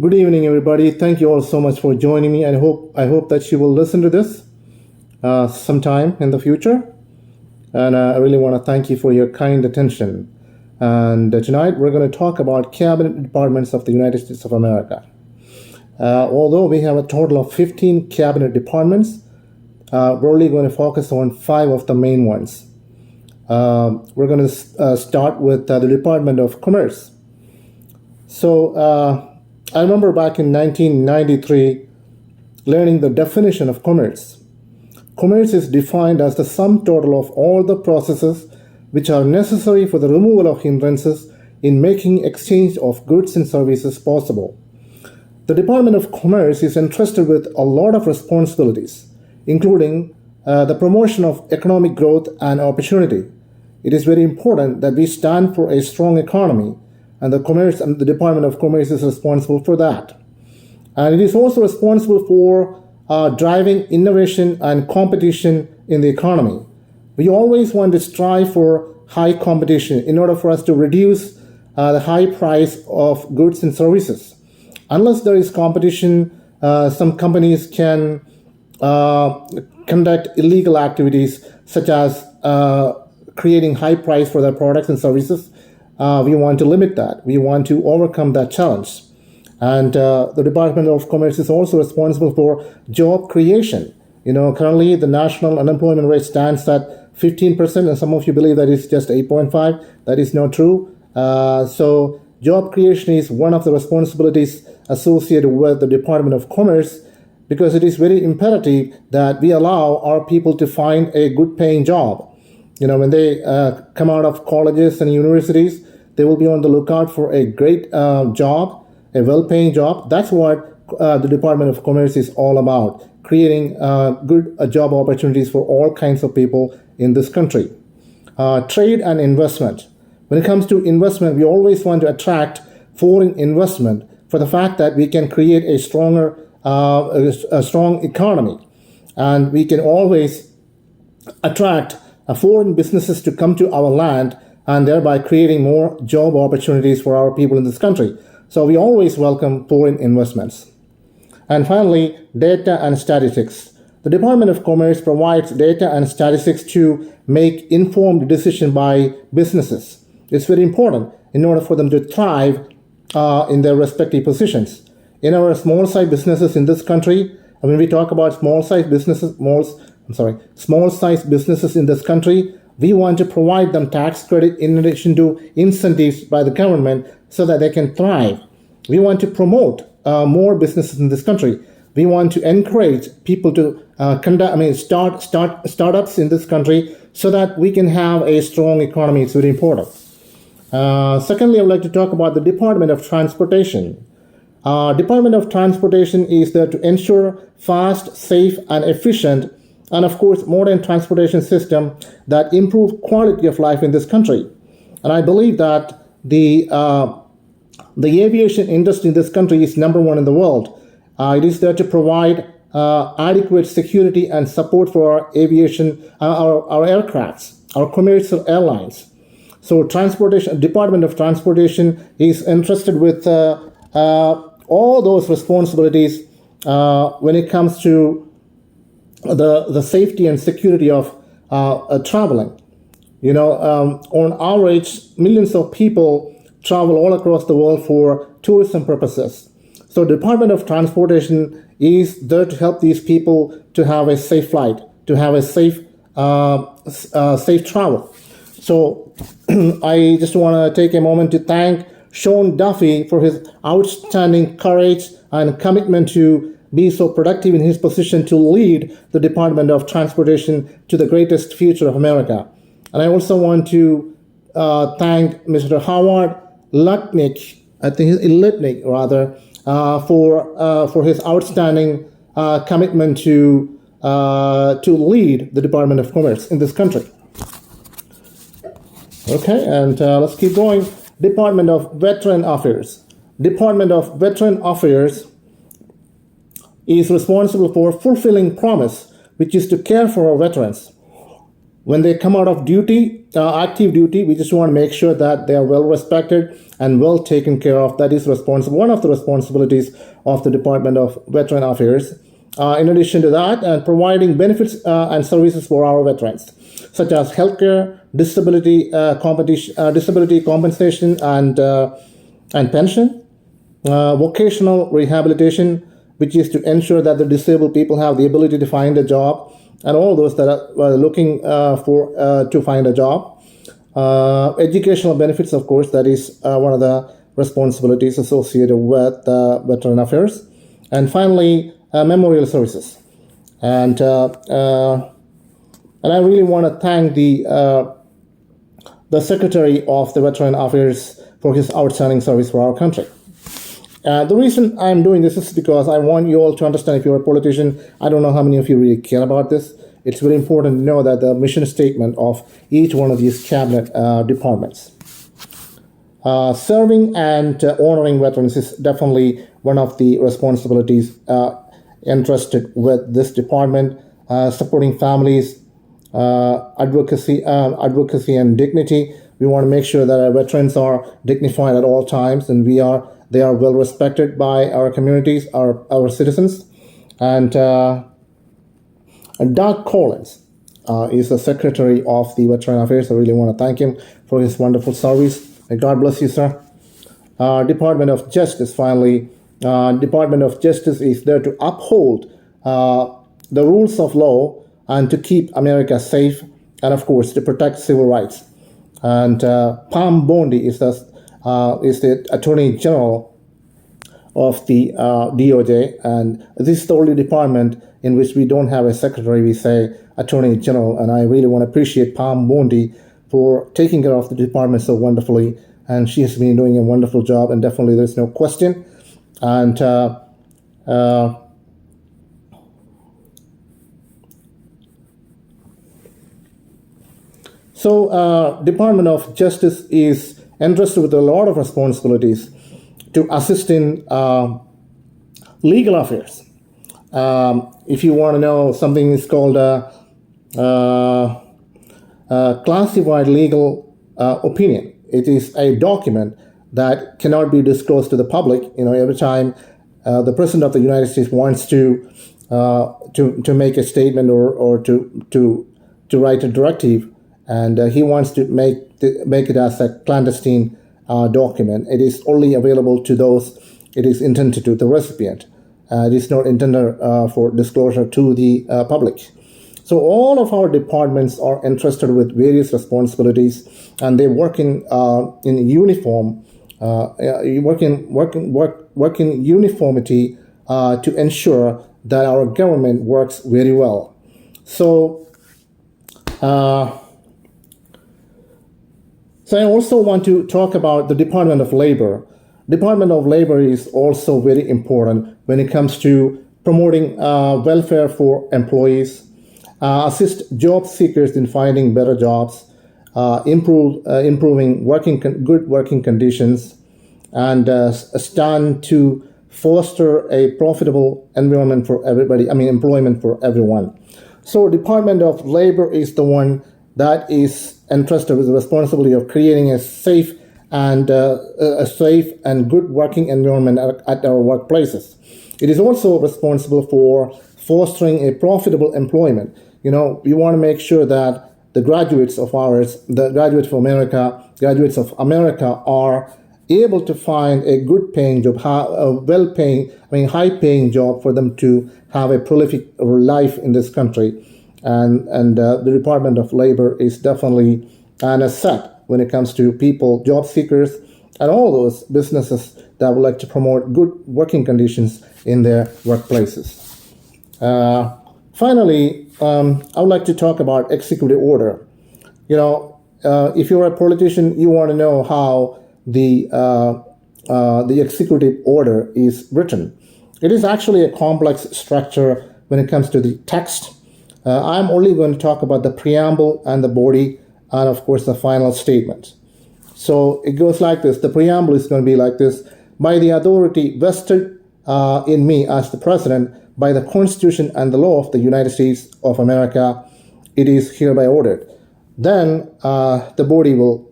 Good evening, everybody. Thank you all so much for joining me. And I hope that you will listen to this sometime in the future. And I really want to thank you for your kind attention. And tonight we're going to talk about cabinet departments of the United States of America. Although we have a total of 15 cabinet departments, we're only going to focus on 5 of the main ones. We're going to start with the Department of Commerce. So I remember back in 1993 learning the definition of commerce. Commerce is defined as the sum total of all the processes which are necessary for the removal of hindrances in making exchange of goods and services possible. The Department of Commerce is entrusted with a lot of responsibilities, including the promotion of economic growth and opportunity. It is very important that we stand for a strong economy, and the Department of Commerce is responsible for that. And it is also responsible for driving innovation and competition in the economy. We always want to strive for high competition in order for us to reduce the high price of goods and services. Unless there is competition, some companies can conduct illegal activities such as creating high price for their products and services. We want to limit that. We want to overcome that challenge. And the Department of Commerce is also responsible for job creation. Currently the national unemployment rate stands at 15%, and some of you believe that it's just 8.5. That is not true. So job creation is one of the responsibilities associated with the Department of Commerce, because it is very imperative that we allow our people to find a good paying job. When they come out of colleges and universities, they will be on the lookout for a great job, a well-paying job. That's what the Department of Commerce is all about, creating good job opportunities for all kinds of people in this country. Trade and investment. When it comes to investment, we always want to attract foreign investment for the fact that we can create a strong economy, and we can always attract foreign businesses to come to our land, and thereby creating more job opportunities for our people in this country. So we always welcome foreign investments. And finally, data and statistics. The Department of Commerce provides data and statistics to make informed decisions by businesses. It's very important in order for them to thrive in their respective positions. In our small-sized businesses in this country, when we talk about small-sized businesses in this country, we want to provide them tax credit in addition to incentives by the government so that they can thrive. We want to promote more businesses in this country. We want to encourage people to start startups in this country so that we can have a strong economy. It's very important. Secondly, I would like to talk about the Department of Transportation. Department of Transportation is there to ensure fast, safe, and efficient, and of course modern transportation system that improve quality of life in this country. And I believe that the aviation industry in this country is number one in the world. It is there to provide adequate security and support for our aviation, our aircrafts, our commercial airlines. So Department of Transportation is entrusted with all those responsibilities when it comes to the safety and security of traveling. On average, millions of people travel all across the world for tourism purposes. So Department of Transportation is there to help these people to have a safe flight, to have a safe travel. So I just want to take a moment to thank Sean Duffy for his outstanding courage and commitment to be so productive in his position to lead the Department of Transportation to the greatest future of America. And I also want to thank Mr. Howard Lutnick, for his outstanding commitment to lead the Department of Commerce in this country. Okay, and let's keep going. Department of Veteran Affairs. Department of Veteran Affairs is responsible for fulfilling promise, which is to care for our veterans. when they come out of duty, active duty, we just want to make sure that they are well respected and well taken care of. That is one of the responsibilities of the Department of Veteran Affairs. In addition to that, providing benefits and services for our veterans, such as healthcare, disability compensation, and pension, vocational rehabilitation, which is to ensure that the disabled people have the ability to find a job, and all those that are looking to find a job. Educational benefits, of course, that is one of the responsibilities associated with veteran affairs. And finally, memorial services. And I really want to thank the Secretary of the Veteran Affairs for his outstanding service for our country. The reason I'm doing this is because I want you all to understand, if you're a politician, I don't know how many of you really care about this. It's very important to know that the mission statement of each one of these cabinet departments. Serving and honoring veterans is definitely one of the responsibilities entrusted with this department. Supporting families, advocacy and dignity. We want to make sure that our veterans are dignified at all times, and they are well respected by our communities, our citizens. And Doug Collins is the Secretary of the Veteran Affairs. I really want to thank him for his wonderful service. May God bless you, sir. Department of Justice, finally. Department of Justice is there to uphold the rules of law and to keep America safe, and of course to protect civil rights. And Pam Bondi is the Attorney General of the DOJ, and this is the only department in which we don't have a secretary. We say Attorney General, and I really want to appreciate Pam Bondi for taking care of the department so wonderfully, and she has been doing a wonderful job, and definitely there's no question. And so Department of Justice is entrusted with a lot of responsibilities to assist in legal affairs. If you want to know, something is called classified legal opinion. It is a document that cannot be disclosed to the public. Every time the President of the United States wants to make a statement or to write a directive, and he wants to make it as a clandestine document. It is only available to those it is intended to, the recipient. It is not intended for disclosure to the public. So all of our departments are entrusted with various responsibilities, and they work in uniform, work in uniformity to ensure that our government works very well. So I also want to talk about the Department of Labor. Department of Labor is also very important when it comes to promoting welfare for employees, assist job seekers in finding better jobs, improving good working conditions, and stand to foster a profitable environment for everybody. Employment for everyone. So Department of Labor is the one that is entrusted with the responsibility of creating a safe and good working environment at our workplaces. It is also responsible for fostering a profitable employment. We want to make sure that the graduates of America are able to find a good paying job, high-paying job for them to have a prolific life in this country. And the Department of Labor is definitely an asset when it comes to people, job seekers, and all those businesses that would like to promote good working conditions in their workplaces. Finally, I would like to talk about executive order. If you're a politician, you want to know how the executive order is written. It is actually a complex structure when it comes to the text. I'm only going to talk about the preamble and the body, and of course the final statement. So it goes like this. The preamble is going to be like this: by the authority vested in me as the President by the Constitution and the law of the United States of America, it is hereby ordered then the body will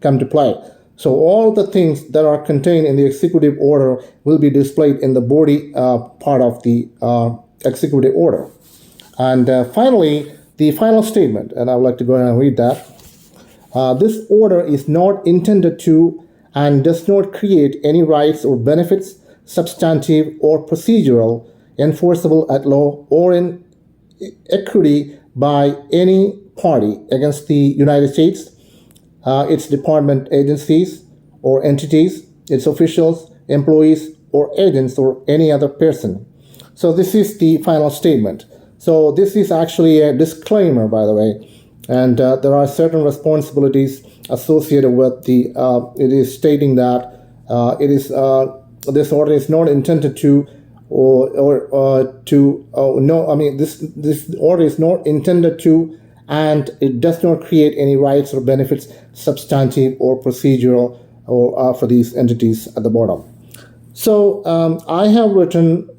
come to play. So all the things that are contained in the executive order will be displayed in the body part of the executive order. And finally, the final statement, and I would like to go ahead and read that. This order is not intended to and does not create any rights or benefits, substantive or procedural, enforceable at law or in equity by any party against the United States, its department agencies or entities, its officials, employees, or agents, or any other person. So this is the final statement. So this is actually a disclaimer, by the way, and there are certain responsibilities associated with the. It is stating that this order is not intended to this order is not intended to, and it does not create any rights or benefits, substantive or procedural, or for these entities at the bottom. So I have written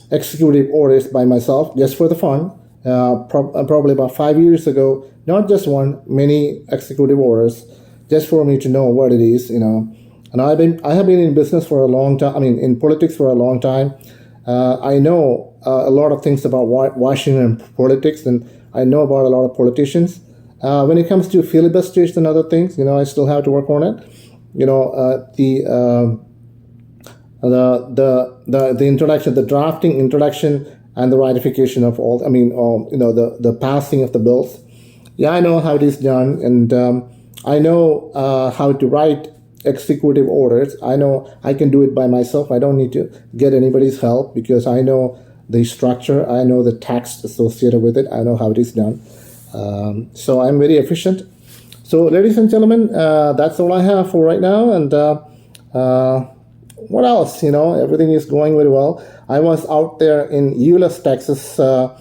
executive orders by myself just for the fun, probably about 5 years ago. Not just one, many executive orders, just for me to know what it is, And I have been in business for a long time. I mean, in politics for a long time. I know a lot of things about Washington politics, and I know about a lot of politicians. When it comes to filibusters and other things, I still have to work on it. The introduction, the drafting, introduction, and the ratification of all. The passing of the bills. Yeah, I know how it is done, and I know how to write executive orders. I know I can do it by myself. I don't need to get anybody's help because I know the structure. I know the text associated with it. I know how it is done. So I'm very efficient. So, ladies and gentlemen, that's all I have for right now. And what else? Everything is going very well. I was out there in Euless, Texas, to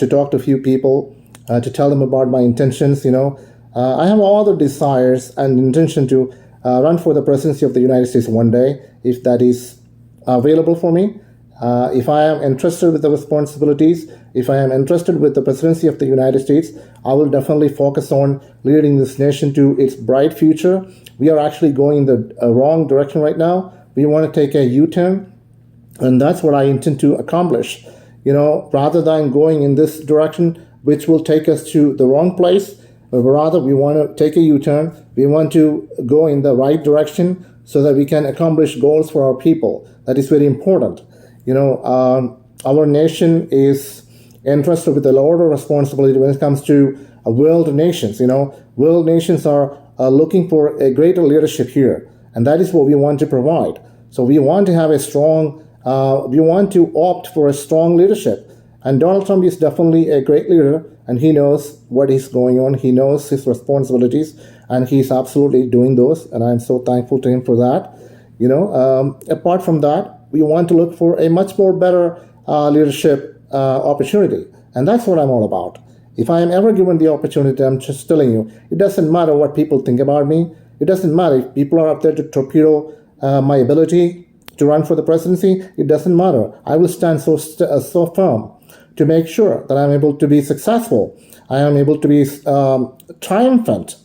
talk to a few people, to tell them about my intentions. I have all the desires and intention to run for the presidency of the United States one day, if that is available for me. If I am interested with the responsibilities, if I am interested with the presidency of the United States, I will definitely focus on leading this nation to its bright future. We are actually going in the wrong direction right now. We want to take a U-turn, and that's what I intend to accomplish. Rather than going in this direction, which will take us to the wrong place, but rather we want to take a U-turn. We want to go in the right direction so that we can accomplish goals for our people. That is very important. Our nation is entrusted with a lot of responsibility when it comes to world nations. World nations are looking for a greater leadership here, and that is what we want to provide. So we want to have we want to opt for a strong leadership. And Donald Trump is definitely a great leader, and he knows what is going on. He knows his responsibilities, and he's absolutely doing those. And I'm so thankful to him for that. Apart from that, we want to look for a much more better leadership opportunity. And that's what I'm all about. If I am ever given the opportunity, I'm just telling you, it doesn't matter what people think about me. It doesn't matter if people are up there to torpedo my ability to run for the presidency. It doesn't matter. I will stand so firm to make sure that I'm able to be successful. I am able to be triumphant.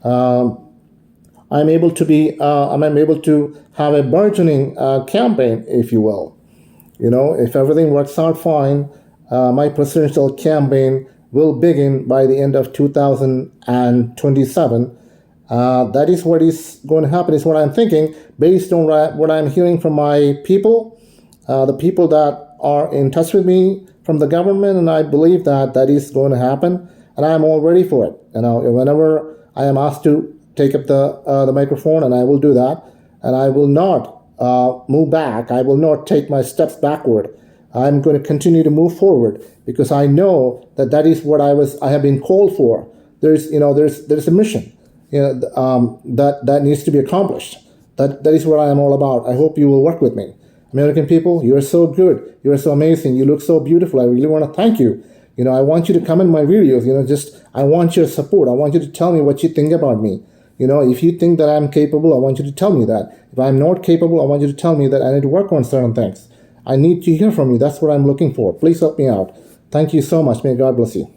I'm able to have a burgeoning campaign, if you will. If everything works out fine, my presidential campaign will begin by the end of 2027. That is what is going to happen, is what I'm thinking, based on what I'm hearing from my people, the people that are in touch with me from the government, and I believe that is going to happen, and I am all ready for it. Whenever I am asked to take up the microphone, and I will do that, and I will not move back. I will not take my steps backward. I'm going to continue to move forward because I know that is what I have been called for. There's a mission, that needs to be accomplished. That is what I am all about. I hope you will work with me. American people, you are so good. You are so amazing. You look so beautiful. I really want to thank you. I want you to come in my videos. I want your support. I want you to tell me what you think about me. If you think that I'm capable, I want you to tell me that. If I'm not capable, I want you to tell me that I need to work on certain things. I need to hear from you. That's what I'm looking for. Please help me out. Thank you so much. May God bless you.